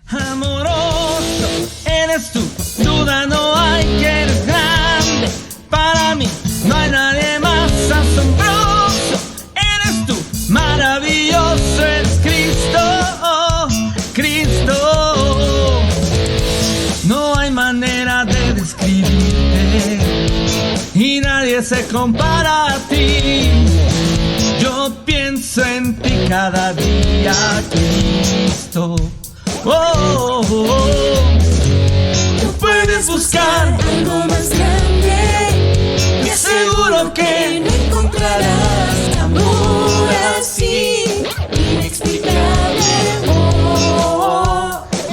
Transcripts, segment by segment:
Amoroso eres tú, duda no hay que eres grande. Para mí no hay nadie más asombroso. Eres tú, maravilloso, eres Cristo, Cristo. No hay manera de describirte y nadie se compara a ti. Yo pienso en ti cada día, Cristo. Oh, oh, oh. Tú puedes buscar algo más grande, y seguro que no encontrarás amor así inexplicable.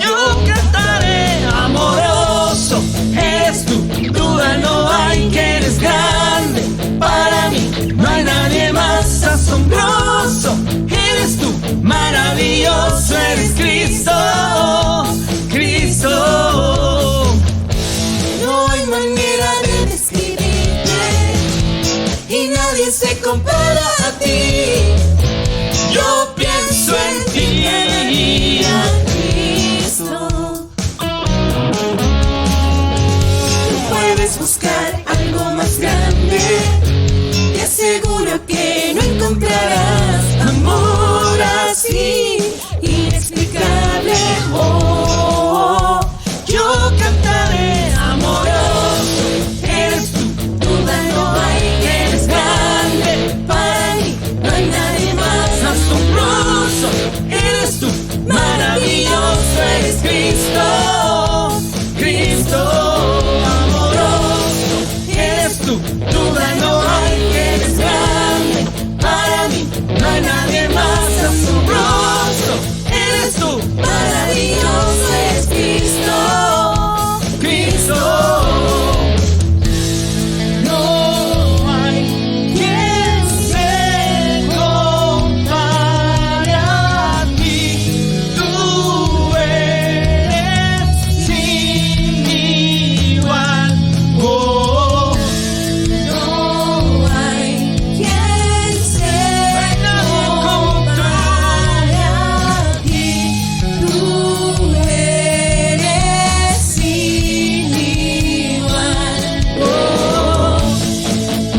yo cantaré. Amoroso eres tú, duda no hay que eres grande. Para mí no hay nadie más asombroso. Eres tú, maravilloso, eres Cristo, Cristo. No hay manera de describirte y nadie se compara a ti. Yo pienso en ti, Cristo. Tú puedes buscar algo más grande, te aseguro que no encontrarás amor así inexplicable. yo cantaré. Amoroso eres tú, Duda no hay que eres grande, para mí no hay nadie más asombroso, eres tú, maravilloso, eres Cristo, Cristo. Amoroso eres tú, duda no hay que eres grande. Para mí no hay nadie más asombroso, eres tú, maravilloso, es Cristo. Cristo. No hay quien se compare a ti. Tú eres sin igual. Oh, No hay quien se nadie como tú. compare a ti. Tú eres sin igual.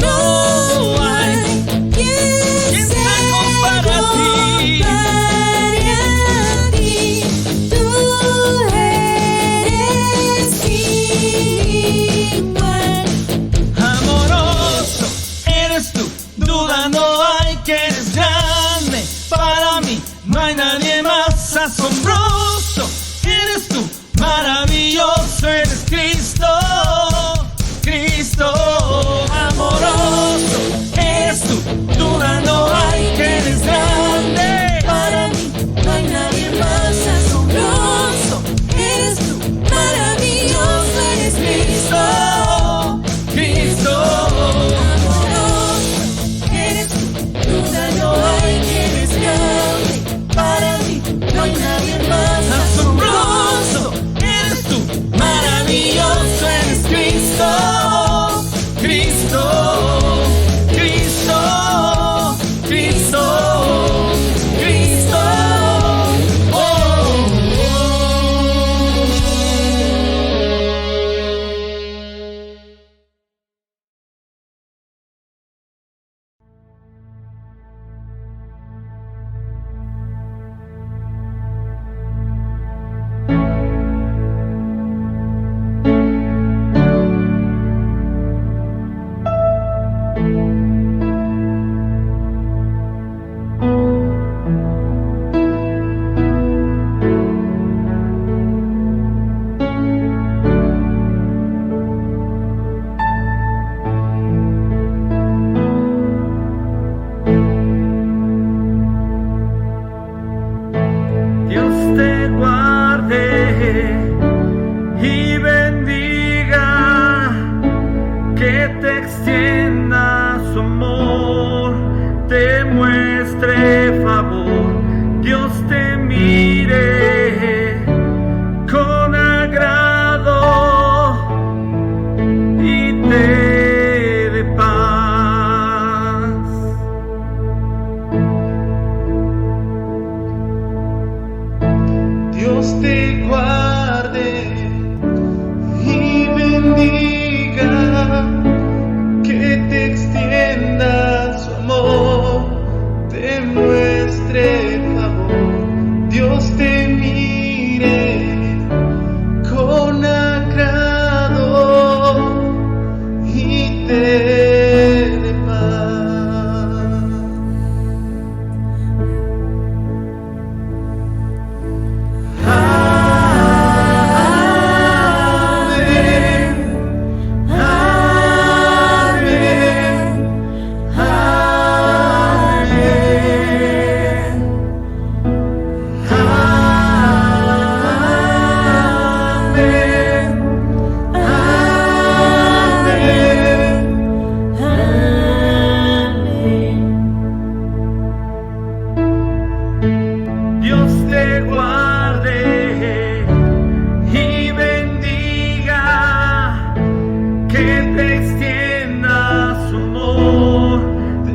No hay quien se compare a ti. Tú eres sin igual. Amoroso eres tú, duda no hay que eres grande. Para mí no hay nadie más asombroso. Eres tú, maravilloso, eres Cristo, Cristo. Amoroso eres tú, duda no hay que eres grande. Para mí no hay nadie más asombroso. Eres tú, maravilloso, eres Cristo. Cristo, Amoroso, eres tú, duda no hay que eres grande. Para mí no hay nadie más asombroso, eres tú, maravilloso, eres Cristo, Cristo, Cristo, Cristo, Cristo. Oh, oh, oh. Dios te guarde y bendiga, que te extienda su amor, te muestre favor. Dios te mire con agrado y te dé paz. Dios Dios te guarde y bendiga, que te extienda su amor, te muestre favor. Dios te mire con agrado y te dé paz. Amén, amén, amén, Dios te guarde y bendiga, que te extienda su amor,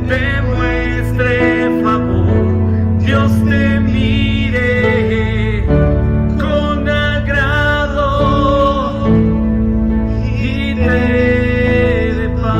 te muestre favor. Dios te mire con agrado y te dé paz.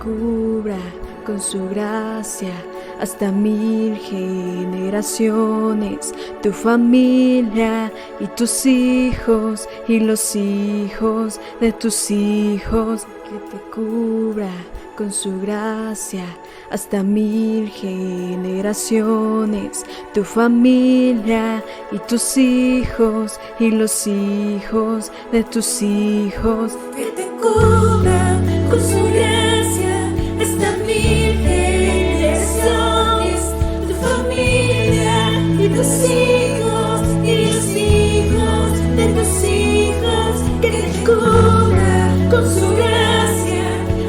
Cubra con su gracia hasta 1000 generaciones, tu familia y tus hijos y los hijos de tus hijos. Que te cubra con su gracia hasta 1000 generaciones, tu familia y tus hijos y los hijos de tus hijos. Que te cubra con su gracia hasta 1000 generaciones, tu familia y tus hijos y los hijos de tus hijos. Que te cubra con su gracia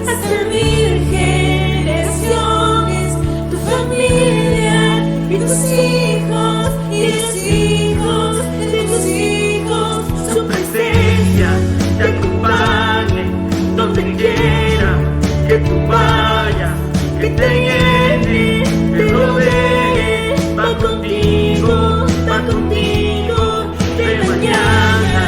hasta 1000 generaciones, tu familia y tus hijos y los hijos de tus hijos. Su presencia te acompañe donde quiera que tú vayas, que te llene, te rodee, va contigo de mañana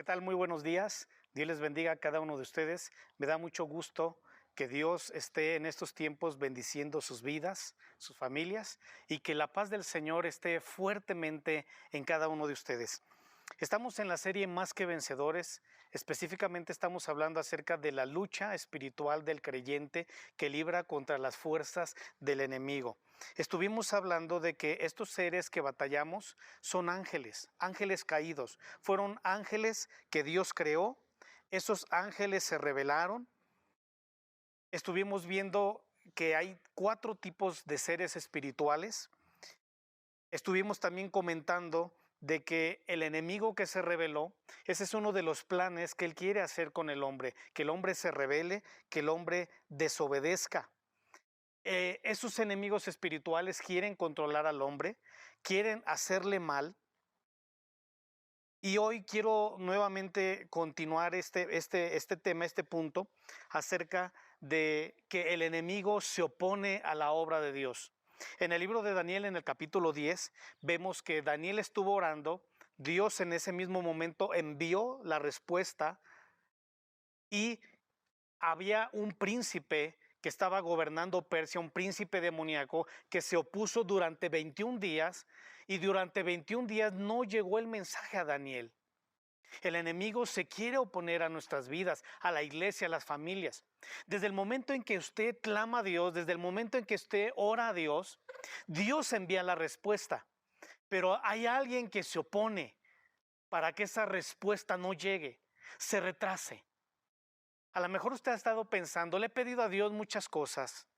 ¿Qué tal? Muy buenos días. Dios les bendiga a cada uno de ustedes. Me da mucho gusto que Dios esté en estos tiempos bendiciendo sus vidas, sus familias, y que la paz del Señor esté fuertemente en cada uno de ustedes. Estamos en la serie Más que Vencedores. Específicamente estamos hablando acerca de la lucha espiritual del creyente que libra contra las fuerzas del enemigo. Estuvimos hablando de que estos seres que batallamos son ángeles, ángeles caídos. Fueron ángeles que Dios creó. Esos ángeles se rebelaron. Estuvimos viendo que hay 4 tipos de seres espirituales. Estuvimos también comentando de que el enemigo que se rebeló, ese es uno de los planes que él quiere hacer con el hombre, que el hombre se rebele, que el hombre desobedezca. Esos enemigos espirituales quieren controlar al hombre, quieren hacerle mal. Y hoy quiero nuevamente continuar este tema, este punto, acerca de que el enemigo se opone a la obra de Dios. En el libro de Daniel, en el capítulo 10, vemos que Daniel estuvo orando, Dios en ese mismo momento envió la respuesta y había un príncipe que estaba gobernando Persia, un príncipe demoníaco que se opuso durante 21 días y durante 21 días no llegó el mensaje a Daniel. El enemigo se quiere oponer a nuestras vidas, a la iglesia, a las familias. Desde el momento en que usted clama a Dios, desde el momento en que usted ora a Dios, Dios envía la respuesta. Pero hay alguien que se opone para que esa respuesta no llegue, se retrase. A lo mejor usted ha estado pensando, le he pedido a Dios muchas cosas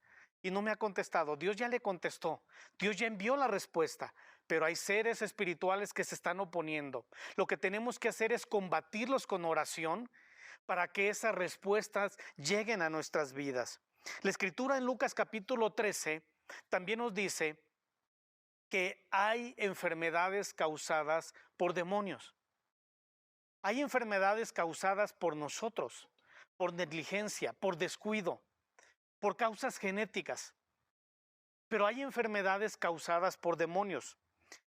y no me ha contestado. Dios ya le contestó, Dios ya envió la respuesta, pero hay seres espirituales que se están oponiendo. Lo que tenemos que hacer es combatirlos con oración para que esas respuestas lleguen a nuestras vidas. La escritura en Lucas capítulo 13 también nos dice que hay enfermedades causadas por demonios. Hay enfermedades causadas por nosotros, por negligencia, por descuido, por causas genéticas. Pero hay enfermedades causadas por demonios.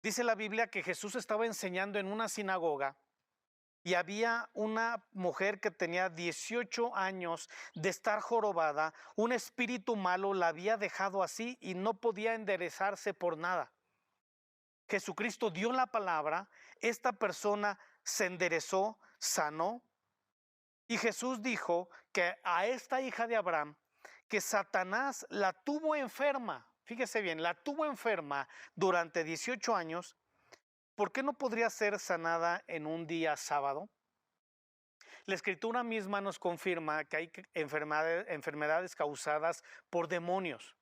Dice la Biblia que Jesús estaba enseñando en una sinagoga y había una mujer que tenía 18 años de estar jorobada. Un espíritu malo la había dejado así y no podía enderezarse por nada. Jesucristo dio la palabra, esta persona se enderezó, sanó. Y Jesús dijo que a esta hija de Abraham, que Satanás la tuvo enferma, fíjese bien, la tuvo enferma durante 18 años, ¿por qué no podría ser sanada en un día sábado? La escritura misma nos confirma que hay enfermedades causadas por demonios.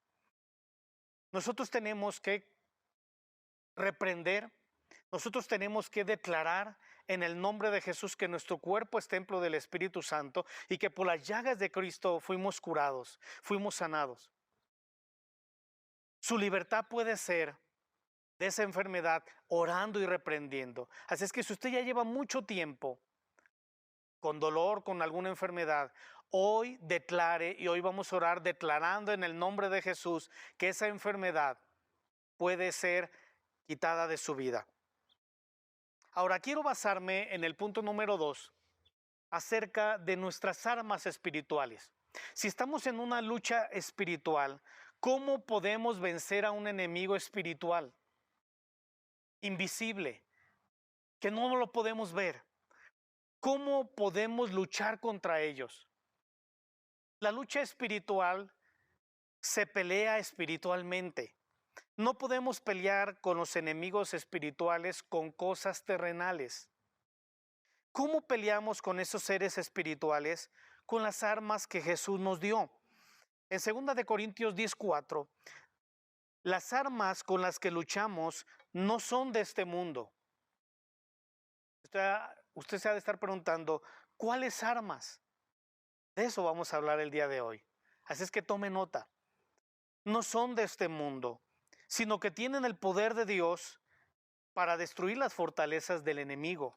Nosotros tenemos que reprender, nosotros tenemos que declarar en el nombre de Jesús que nuestro cuerpo es templo del Espíritu Santo y que por las llagas de Cristo fuimos curados, fuimos sanados. Su libertad puede ser de esa enfermedad orando y reprendiendo. Así es que si usted ya lleva mucho tiempo con dolor, con alguna enfermedad, hoy declare, y hoy vamos a orar declarando en el nombre de Jesús que esa enfermedad puede ser quitada de su vida. Ahora quiero basarme en el punto número 2 acerca de nuestras armas espirituales. Si estamos en una lucha espiritual, ¿cómo podemos vencer a un enemigo espiritual? Invisible, que no lo podemos ver. ¿Cómo podemos luchar contra ellos? La lucha espiritual se pelea espiritualmente. No podemos pelear con los enemigos espirituales con cosas terrenales. ¿Cómo peleamos con esos seres espirituales? Con las armas que Jesús nos dio. En 2 Corintios 10:4, las armas con las que luchamos no son de este mundo. Usted se ha de estar preguntando, ¿cuáles armas? De eso vamos a hablar el día de hoy. Así es que tome nota. No son de este mundo, sino que tienen el poder de Dios para destruir las fortalezas del enemigo.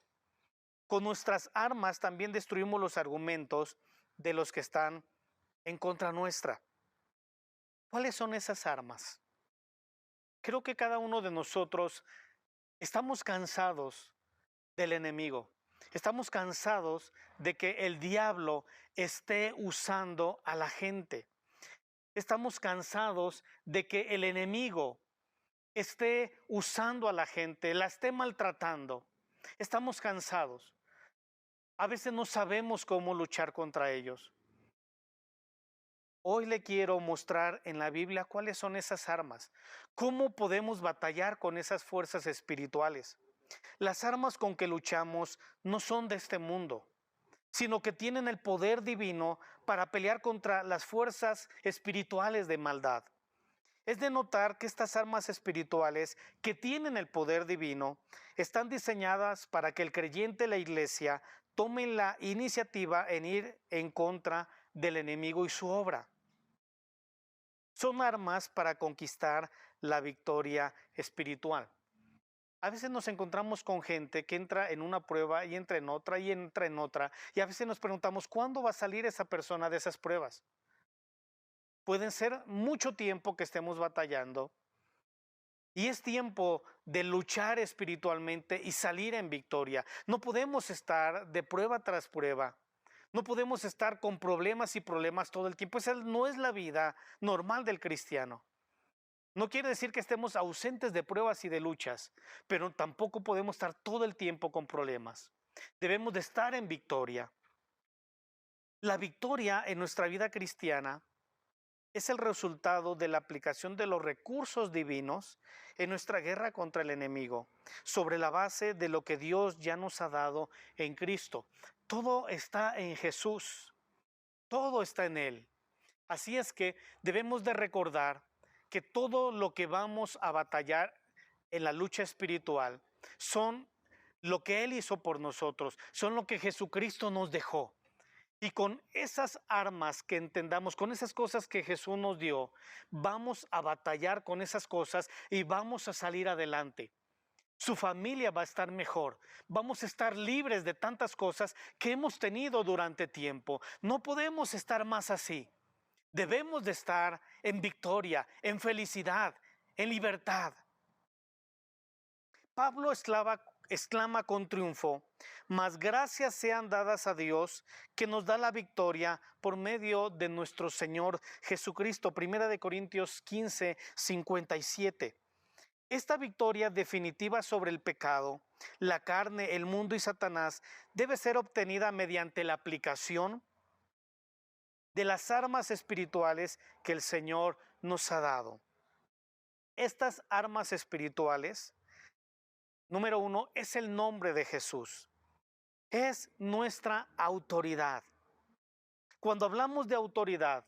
Con nuestras armas también destruimos los argumentos de los que están en contra nuestra. ¿Cuáles son esas armas? Creo que cada uno de nosotros estamos cansados del enemigo. Estamos cansados de que el diablo esté usando a la gente. Estamos cansados de que el enemigo esté usando a la gente, la esté maltratando. Estamos cansados. A veces no sabemos cómo luchar contra ellos. Hoy le quiero mostrar en la Biblia cuáles son esas armas, cómo podemos batallar con esas fuerzas espirituales. Las armas con que luchamos no son de este mundo, sino que tienen el poder divino para pelear contra las fuerzas espirituales de maldad. Es de notar que estas armas espirituales que tienen el poder divino están diseñadas para que el creyente de la iglesia tome la iniciativa en ir en contra del enemigo y su obra. Son armas para conquistar la victoria espiritual. A veces nos encontramos con gente que entra en una prueba y entra en otra y entra en otra, y a veces nos preguntamos, ¿cuándo va a salir esa persona de esas pruebas? Pueden ser mucho tiempo que estemos batallando, y es tiempo de luchar espiritualmente y salir en victoria. No podemos estar de prueba tras prueba. No podemos estar con problemas y problemas todo el tiempo. Esa no es la vida normal del cristiano. No quiere decir que estemos ausentes de pruebas y de luchas, pero tampoco podemos estar todo el tiempo con problemas. Debemos de estar en victoria. La victoria en nuestra vida cristiana es el resultado de la aplicación de los recursos divinos en nuestra guerra contra el enemigo, sobre la base de lo que Dios ya nos ha dado en Cristo. Todo está en Jesús, todo está en Él. Así es que debemos de recordar que todo lo que vamos a batallar en la lucha espiritual son lo que Él hizo por nosotros, son lo que Jesucristo nos dejó. Y con esas armas que entendamos, con esas cosas que Jesús nos dio, vamos a batallar con esas cosas y vamos a salir adelante. Su familia va a estar mejor. Vamos a estar libres de tantas cosas que hemos tenido durante tiempo. No podemos estar más así. Debemos de estar en victoria, en felicidad, en libertad. Pablo exclama con triunfo, mas gracias sean dadas a Dios que nos da la victoria por medio de nuestro Señor Jesucristo. 1 Corintios 15, 57. Esta victoria definitiva sobre el pecado, la carne, el mundo y Satanás debe ser obtenida mediante la aplicación de las armas espirituales que el Señor nos ha dado. Estas armas espirituales, número uno, es el nombre de Jesús. Es nuestra autoridad. Cuando hablamos de autoridad,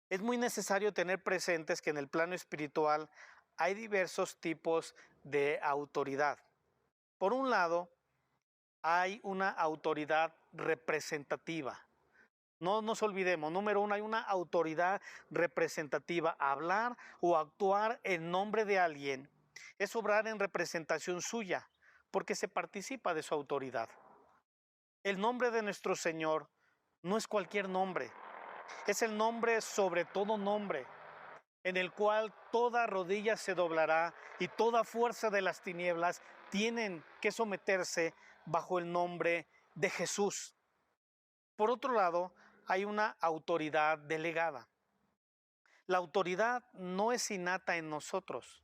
es muy necesario tener presentes que en el plano espiritual hay diversos tipos de autoridad. Por un lado, hay una autoridad representativa. No nos olvidemos, número uno, hay una autoridad representativa. Hablar o actuar en nombre de alguien es obrar en representación suya, porque se participa de su autoridad. El nombre de nuestro Señor no es cualquier nombre, es el nombre sobre todo nombre, en el cual toda rodilla se doblará y toda fuerza de las tinieblas tienen que someterse bajo el nombre de Jesús. Por otro lado, hay una autoridad delegada. La autoridad no es innata en nosotros.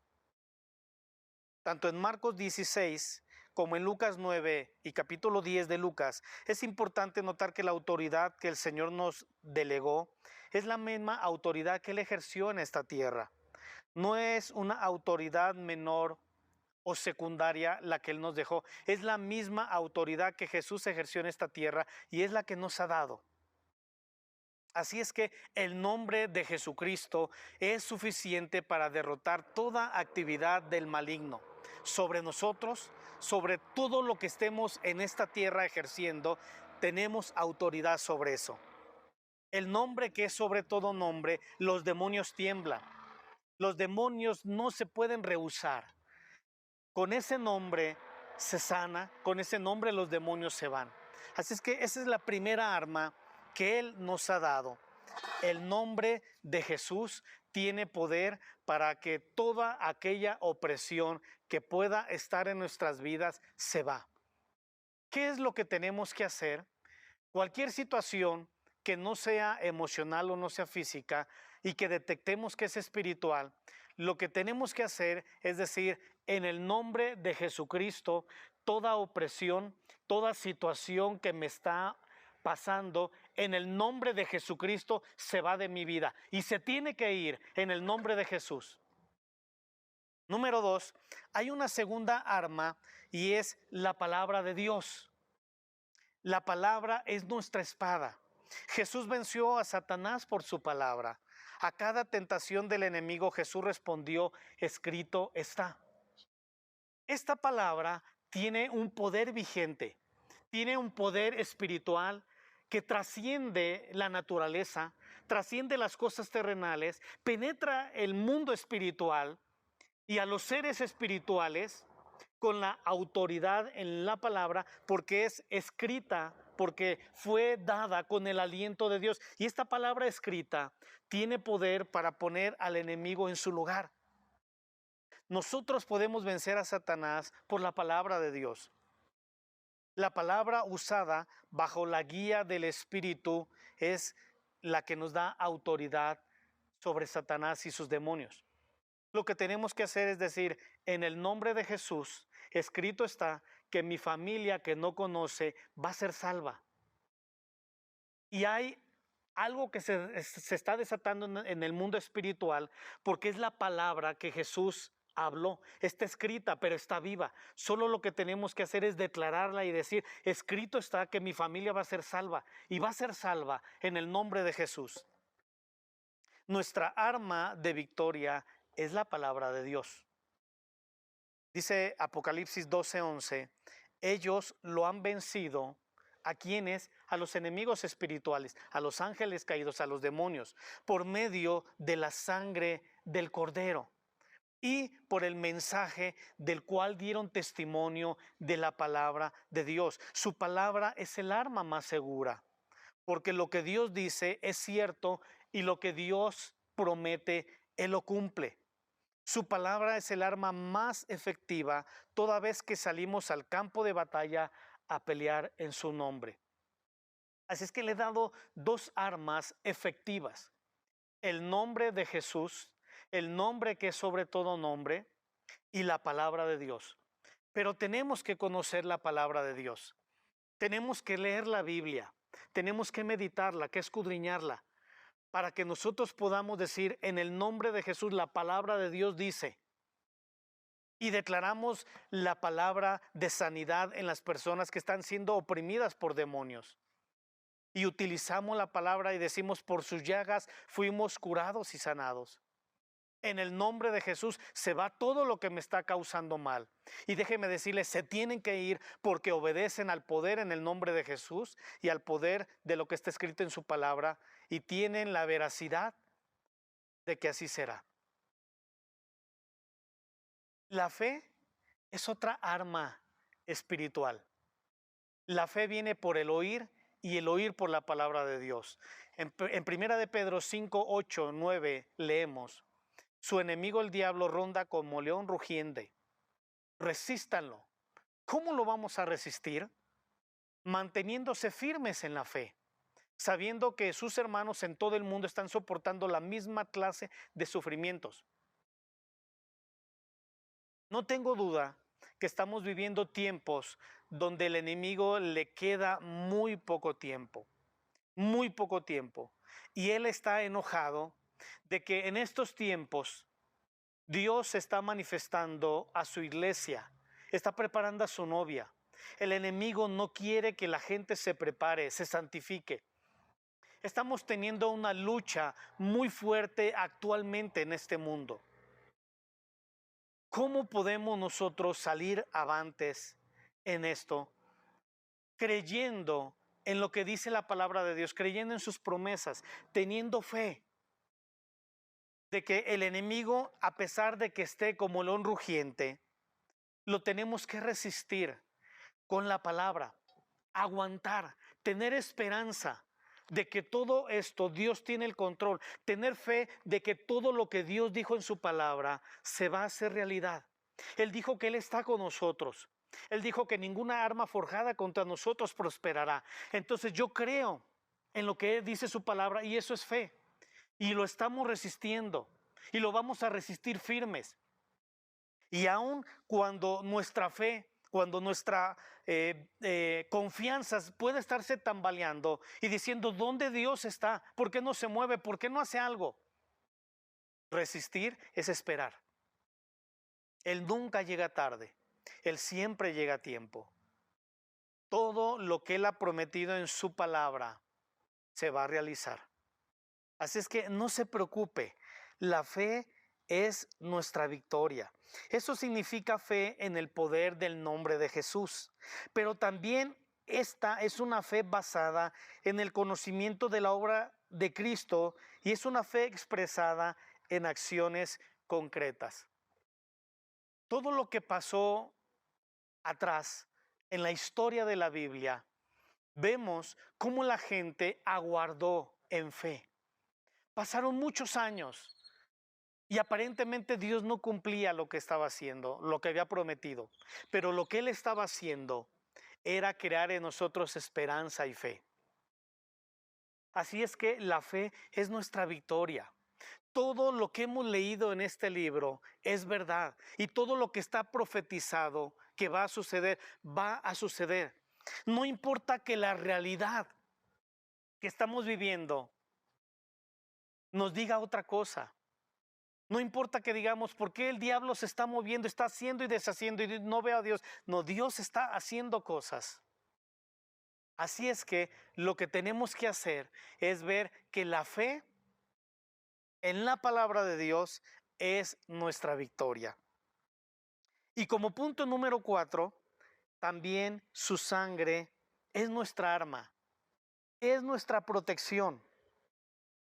Tanto en Marcos 16 como en Lucas 9 y capítulo 10 de Lucas, es importante notar que la autoridad que el Señor nos delegó es la misma autoridad que Él ejerció en esta tierra. No es una autoridad menor o secundaria la que Él nos dejó. Es la misma autoridad que Jesús ejerció en esta tierra y es la que nos ha dado. Así es que el nombre de Jesucristo es suficiente para derrotar toda actividad del maligno sobre nosotros, sobre todo lo que estemos en esta tierra ejerciendo. Tenemos autoridad sobre eso. El nombre que es sobre todo nombre, los demonios tiemblan. Los demonios no se pueden rehusar. Con ese nombre se sana, con ese nombre los demonios se van. Así es que esa es la primera arma que Él nos ha dado. El nombre de Jesús tiene poder para que toda aquella opresión que pueda estar en nuestras vidas se va. ¿Qué es lo que tenemos que hacer? Cualquier situación que no sea emocional o no sea física y que detectemos que es espiritual, lo que tenemos que hacer es decir, en el nombre de Jesucristo, toda opresión, toda situación que me está pasando, en el nombre de Jesucristo se va de mi vida y se tiene que ir en el nombre de Jesús. Número 2, hay una segunda arma y es la palabra de Dios. La palabra es nuestra espada. Jesús venció a Satanás por su palabra. A cada tentación del enemigo Jesús respondió, escrito está. Esta palabra tiene un poder vigente, tiene un poder espiritual que trasciende la naturaleza, trasciende las cosas terrenales, penetra el mundo espiritual y a los seres espirituales con la autoridad en la palabra, porque es escrita, porque fue dada con el aliento de Dios. Y esta palabra escrita tiene poder para poner al enemigo en su lugar. Nosotros podemos vencer a Satanás por la palabra de Dios. La palabra usada bajo la guía del Espíritu es la que nos da autoridad sobre Satanás y sus demonios. Lo que tenemos que hacer es decir, en el nombre de Jesús, escrito está que mi familia que no conoce va a ser salva. Y hay algo que se está desatando en el mundo espiritual porque es la palabra que Jesús habló. Está escrita, pero está viva. Solo lo que tenemos que hacer es declararla y decir, escrito está que mi familia va a ser salva y va a ser salva en el nombre de Jesús. Nuestra arma de victoria es la palabra de Dios. Dice Apocalipsis 12:11, ellos lo han vencido. ¿A quiénes? A los enemigos espirituales, a los ángeles caídos, a los demonios, por medio de la sangre del Cordero y por el mensaje del cual dieron testimonio de la palabra de Dios. Su palabra es el arma más segura, porque lo que Dios dice es cierto y lo que Dios promete, Él lo cumple. Su palabra es el arma más efectiva toda vez que salimos al campo de batalla a pelear en su nombre. Así es que le he dado dos armas efectivas. El nombre de Jesús, el nombre que es sobre todo nombre, y la palabra de Dios. Pero tenemos que conocer la palabra de Dios. Tenemos que leer la Biblia. Tenemos que meditarla, que escudriñarla, para que nosotros podamos decir en el nombre de Jesús, la palabra de Dios dice. Y declaramos la palabra de sanidad en las personas que están siendo oprimidas por demonios. Y utilizamos la palabra y decimos, por sus llagas fuimos curados y sanados. En el nombre de Jesús se va todo lo que me está causando mal. Y déjeme decirles, se tienen que ir porque obedecen al poder en el nombre de Jesús y al poder de lo que está escrito en su palabra y tienen la veracidad de que así será. La fe es otra arma espiritual. La fe viene por el oír y el oír por la palabra de Dios. En 1 de Pedro 5, 8, 9 leemos, su enemigo el diablo ronda como león rugiente. Resístanlo. ¿Cómo lo vamos a resistir? Manteniéndose firmes en la fe, sabiendo que sus hermanos en todo el mundo están soportando la misma clase de sufrimientos. No tengo duda que estamos viviendo tiempos donde el enemigo le queda muy poco tiempo, y él está enojado de que en estos tiempos Dios está manifestando a su iglesia, está preparando a su novia. El enemigo no quiere que la gente se prepare, se santifique. Estamos teniendo una lucha muy fuerte actualmente en este mundo. ¿Cómo podemos nosotros salir avantes en esto? Creyendo en lo que dice la palabra de Dios, creyendo en sus promesas, teniendo fe de que el enemigo, a pesar de que esté como león rugiente, lo tenemos que resistir con la palabra, aguantar, tener esperanza de que todo esto Dios tiene el control, tener fe de que todo lo que Dios dijo en su palabra se va a hacer realidad. Él dijo que Él está con nosotros. Él dijo que ninguna arma forjada contra nosotros prosperará. Entonces yo creo en lo que dice su palabra y eso es fe. Y lo estamos resistiendo y lo vamos a resistir firmes. Y aun cuando nuestra fe, cuando nuestra confianza puede estarse tambaleando y diciendo, ¿dónde Dios está? ¿Por qué no se mueve? ¿Por qué no hace algo? Resistir es esperar. Él nunca llega tarde. Él siempre llega a tiempo. Todo lo que Él ha prometido en su palabra se va a realizar. Así es que no se preocupe. La fe es nuestra victoria. Eso significa fe en el poder del nombre de Jesús. Pero también esta es una fe basada en el conocimiento de la obra de Cristo y es una fe expresada en acciones concretas. Todo lo que pasó atrás en la historia de la Biblia, vemos cómo la gente aguardó en fe. Pasaron muchos años y aparentemente Dios no cumplía lo que estaba haciendo, lo que había prometido. Pero lo que Él estaba haciendo era crear en nosotros esperanza y fe. Así es que la fe es nuestra victoria. Todo lo que hemos leído en este libro es verdad. Y todo lo que está profetizado que va a suceder, va a suceder. No importa que la realidad que estamos viviendo nos diga otra cosa. No importa que digamos, ¿por qué el diablo se está moviendo, está haciendo y deshaciendo y no veo a Dios? No, Dios está haciendo cosas. Así es que lo que tenemos que hacer es ver que la fe en la palabra de Dios es nuestra victoria. Y como punto número 4, también su sangre es nuestra arma, es nuestra protección.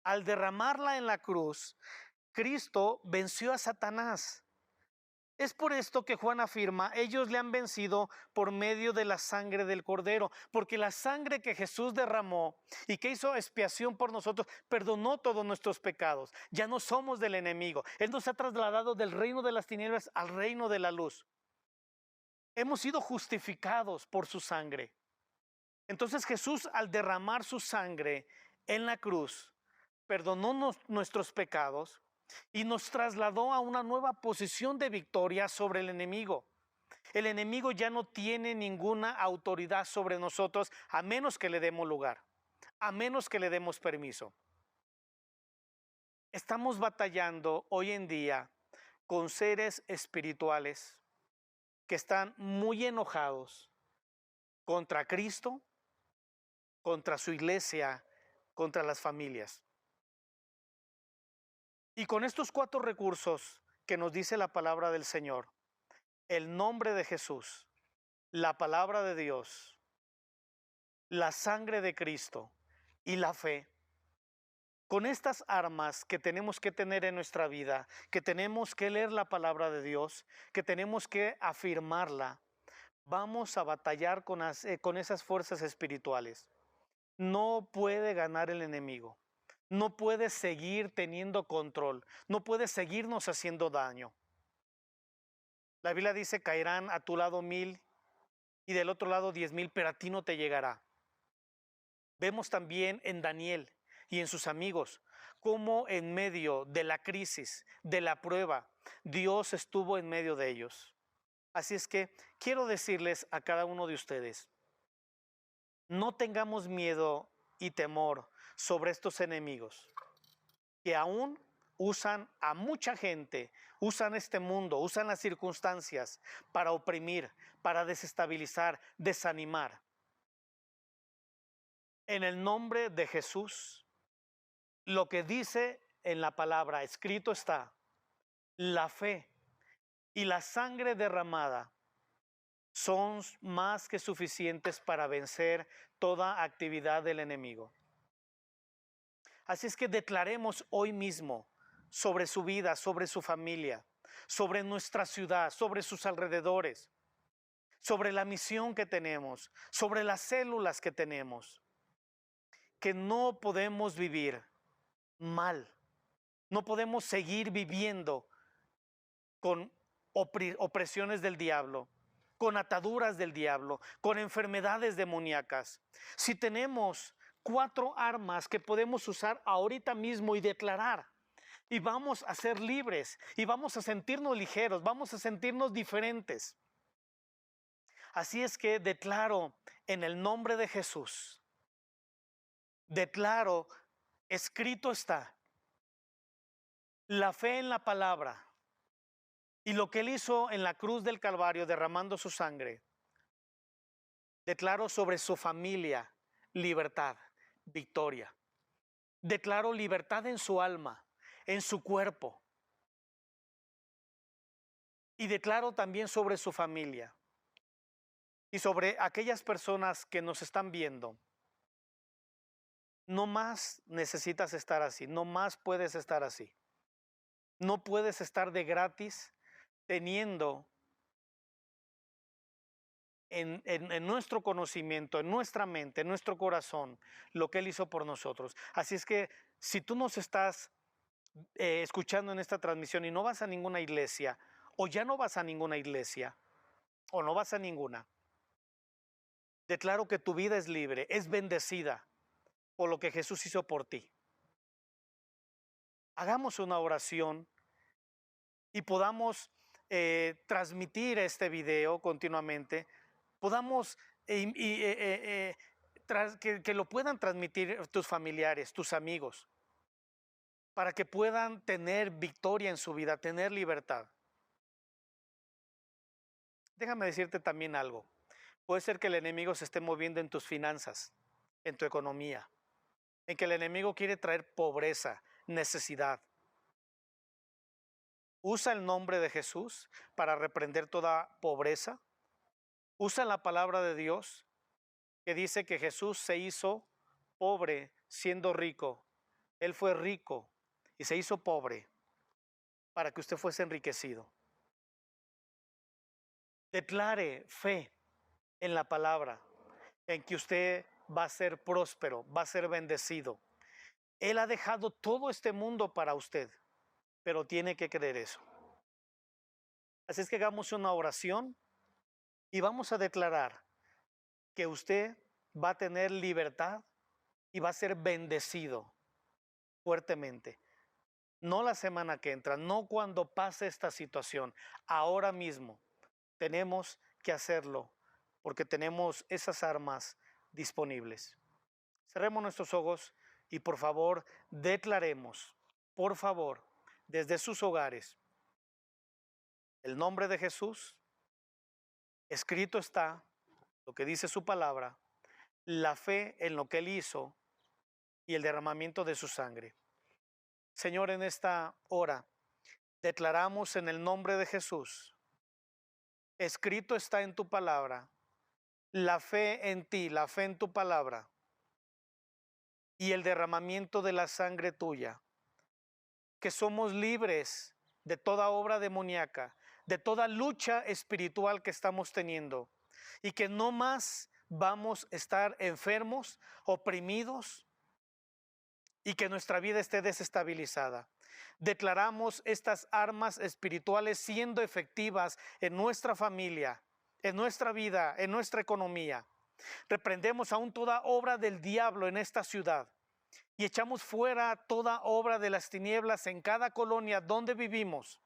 Al derramarla en la cruz, Cristo venció a Satanás. Es por esto que Juan afirma, ellos le han vencido por medio de la sangre del Cordero, porque la sangre que Jesús derramó y que hizo expiación por nosotros, perdonó todos nuestros pecados. Ya no somos del enemigo. Él nos ha trasladado del reino de las tinieblas al reino de la luz. Hemos sido justificados por su sangre. Entonces Jesús, al derramar su sangre en la cruz, perdonó nuestros pecados y nos trasladó a una nueva posición de victoria sobre el enemigo. El enemigo ya no tiene ninguna autoridad sobre nosotros a menos que le demos lugar, a menos que le demos permiso. Estamos batallando hoy en día con seres espirituales que están muy enojados contra Cristo, contra su iglesia, contra las familias. Y con estos 4 recursos que nos dice la palabra del Señor, el nombre de Jesús, la palabra de Dios, la sangre de Cristo y la fe, con estas armas que tenemos que tener en nuestra vida, que tenemos que leer la palabra de Dios, que tenemos que afirmarla, vamos a batallar con esas fuerzas espirituales. No puede ganar el enemigo. No puede seguir teniendo control. No puede seguirnos haciendo daño. La Biblia dice, caerán a tu lado 1000 y del otro lado 10,000, pero a ti no te llegará. Vemos también en Daniel y en sus amigos cómo en medio de la crisis, de la prueba, Dios estuvo en medio de ellos. Así es que quiero decirles a cada uno de ustedes, no tengamos miedo y temor sobre estos enemigos que aún usan a mucha gente, usan este mundo, usan las circunstancias para oprimir, para desestabilizar, desanimar. En el nombre de Jesús, lo que dice en la palabra, escrito está, la fe y la sangre derramada son más que suficientes para vencer toda actividad del enemigo. Así es que declaremos hoy mismo sobre su vida, sobre su familia, sobre nuestra ciudad, sobre sus alrededores, sobre la misión que tenemos, sobre las células que tenemos, que no podemos vivir mal, no podemos seguir viviendo con opresiones del diablo, con ataduras del diablo, con enfermedades demoníacas. Si tenemos 4 armas que podemos usar ahorita mismo y declarar, y vamos a ser libres, y vamos a sentirnos ligeros, vamos a sentirnos diferentes. Así es que declaro en el nombre de Jesús, declaro, escrito está, la fe en la palabra y lo que Él hizo en la cruz del Calvario derramando su sangre. Declaro sobre su familia libertad, victoria. Declaro libertad en su alma, en su cuerpo. Y declaro también sobre su familia y sobre aquellas personas que nos están viendo. No más necesitas estar así, no más puedes estar así. No puedes estar de gratis teniendo en nuestro conocimiento, en nuestra mente, en nuestro corazón, lo que Él hizo por nosotros. Así es que si tú nos estás escuchando en esta transmisión y no vas a ninguna iglesia, o ya no vas a ninguna iglesia, o no vas a ninguna, declaro que tu vida es libre, es bendecida por lo que Jesús hizo por ti. Hagamos una oración y podamos transmitir este video continuamente, podamos que lo puedan transmitir tus familiares, tus amigos, para que puedan tener victoria en su vida, tener libertad. Déjame decirte también algo. Puede ser que el enemigo se esté moviendo en tus finanzas, en tu economía, en que el enemigo quiere traer pobreza, necesidad. Usa el nombre de Jesús para reprender toda pobreza. Usa la palabra de Dios que dice que Jesús se hizo pobre siendo rico. Él fue rico y se hizo pobre para que usted fuese enriquecido. Declare fe en la palabra, en que usted va a ser próspero, va a ser bendecido. Él ha dejado todo este mundo para usted, pero tiene que creer eso. Así es que hagamos una oración y vamos a declarar que usted va a tener libertad y va a ser bendecido fuertemente. No la semana que entra, no cuando pase esta situación, ahora mismo tenemos que hacerlo porque tenemos esas armas disponibles. Cerremos nuestros ojos y por favor declaremos, por favor, desde sus hogares, el nombre de Jesús. Escrito está lo que dice su palabra, la fe en lo que Él hizo y el derramamiento de su sangre. Señor, en esta hora declaramos en el nombre de Jesús, escrito está en tu palabra, la fe en ti, la fe en tu palabra y el derramamiento de la sangre tuya, que somos libres de toda obra demoníaca, de toda lucha espiritual que estamos teniendo y que no más vamos a estar enfermos, oprimidos y que nuestra vida esté desestabilizada. Declaramos estas armas espirituales siendo efectivas en nuestra familia, en nuestra vida, en nuestra economía. Reprendemos aún toda obra del diablo en esta ciudad y echamos fuera toda obra de las tinieblas en cada colonia donde vivimos.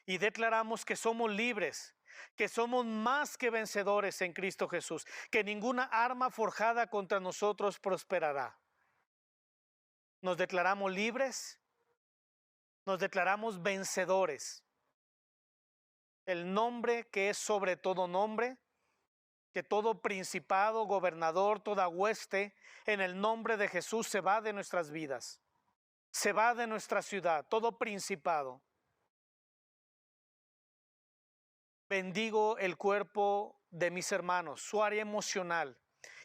Y declaramos que somos libres, que somos más que vencedores en Cristo Jesús, que ninguna arma forjada contra nosotros prosperará. Nos declaramos libres, nos declaramos vencedores. El nombre que es sobre todo nombre, que todo principado, gobernador, toda hueste, en el nombre de Jesús se va de nuestras vidas, se va de nuestra ciudad, todo principado. Bendigo el cuerpo de mis hermanos, su área emocional,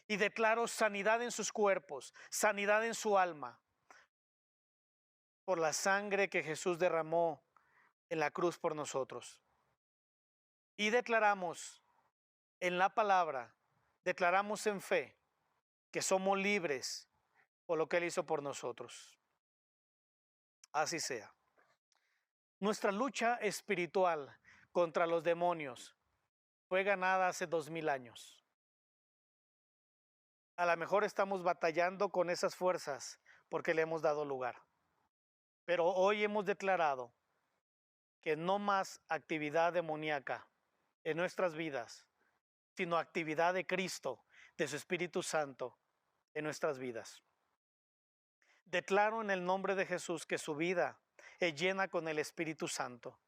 y declaro sanidad en sus cuerpos, sanidad en su alma, por la sangre que Jesús derramó en la cruz por nosotros. Y declaramos en la palabra, declaramos en fe que somos libres por lo que Él hizo por nosotros. Así sea. Nuestra lucha espiritual contra los demonios fue ganada hace 2000 años. A lo mejor estamos batallando con esas fuerzas porque le hemos dado lugar. Pero hoy hemos declarado que no más actividad demoníaca en nuestras vidas, sino actividad de Cristo, de su Espíritu Santo en nuestras vidas. Declaro en el nombre de Jesús que su vida es llena con el Espíritu Santo.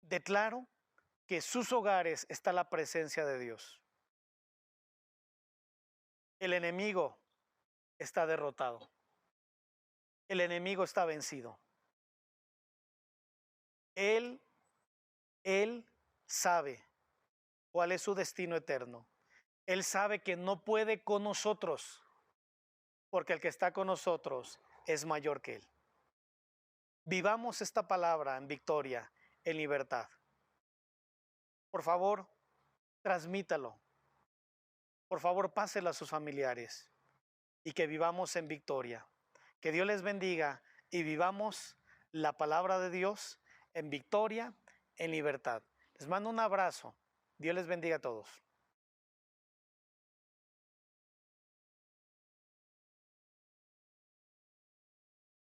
Declaro que en sus hogares está la presencia de Dios. El enemigo está derrotado. El enemigo está vencido. Él sabe cuál es su destino eterno. Él sabe que no puede con nosotros, porque el que está con nosotros es mayor que él. Vivamos esta palabra en victoria, en libertad. Por favor, transmítalo. Por favor, páselo a sus familiares y que vivamos en victoria. Que Dios les bendiga y vivamos la palabra de Dios en victoria, en libertad. Les mando un abrazo. Dios les bendiga a todos.